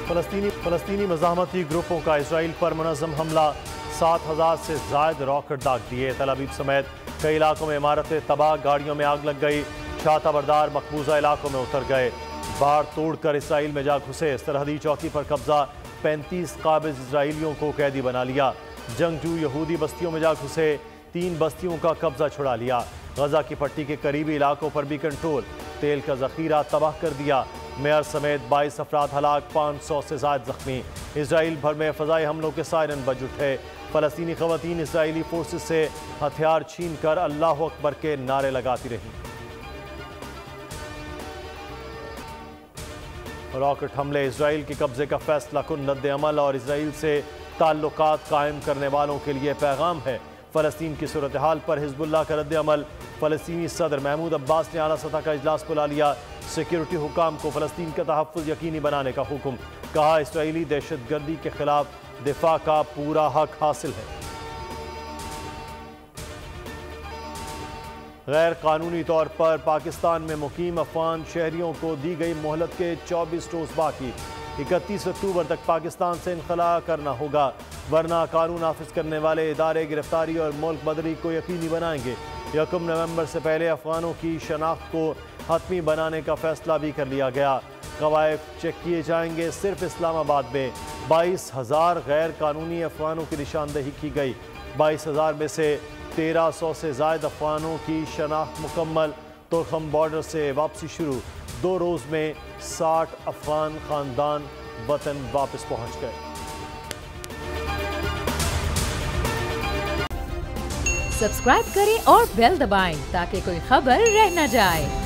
फलस्तीनी मज़ाहमती ग्रुपों का इसराइल पर मुनज़्ज़म हमला, 7,000 से ज़ायद रॉकेट दाग दिए। तल अवीव समेत कई इलाकों में इमारतें तबाह, गाड़ियों में आग लग गई। छाता बरदार मकबूजा इलाकों में उतर गए, बाढ़ तोड़कर इसराइल में जा घुसे। सरहदी चौकी पर कब्जा, 35 काबिज इसराइलियों को कैदी बना लिया। जंगजू यहूदी बस्तियों में जा घुसे, 3 बस्तियों का कब्जा छुड़ा लिया। गजा की पट्टी के करीबी इलाकों पर भी कंट्रोल, तेल का जखीरा तबाह कर दिया। मेयर समेत 22 अफराद हलाक, 500 से ज़ायद जख्मी। इसराइल भर में फ़ज़ाई हमलों के सायरन बज उठे। फ़लस्तीनी ख़वातीन इसराइली फोर्सेस से हथियार छीन कर अल्लाह अकबर के नारे लगाती रहीं। रॉकेट हमले, इसराइल के कब्जे का फैसला कुन रद्द-ए-अमल और इसराइल से ताल्लुकात कायम करने वालों के लिए पैगाम है। फ़लस्तीन की सूरत हाल पर हिज़्बुल्लाह का रद्द-ए-अमल, फ़लस्तीनी सदर महमूद अब्बास ने आला सतह का इजलास बुला लिया। सिक्योरिटी हुकाम को फ़लस्तीन का तहफ़्फ़ुज़ यकीनी बनाने का हुक्म, कहा इसराइली दहशतगर्दी के खिलाफ दिफा का पूरा हक हासिल है। गैर कानूनी तौर पर पाकिस्तान में मुकीम अफगान शहरियों को दी गई मोहलत के 24 रोज़ बाकी। 31 अक्टूबर तक पाकिस्तान से इनखला करना होगा, वरना कानून नाफिज करने वाले इदारे गिरफ्तारी और मुल्क बदली को यकीनी बनाएंगे। 1 नवंबर से पहले अफगानों की शनाख्त को हतमी बनाने का फैसला भी कर लिया गया। कवायद चेक किए जाएंगे। सिर्फ इस्लामाबाद में 22,000 गैर कानूनी अफगानों की निशानदेही की गई। 22,000 में से 1,300 से ज़ायद अफगानों की शनाख्त मुकम्मल। तोरखम बॉर्डर से वापसी शुरू, 2 रोज़ में 60 अफगान खानदान वतन वापस पहुँच गए। सब्सक्राइब करें और बेल दबाएं ताकि कोई खबर रह न जाए।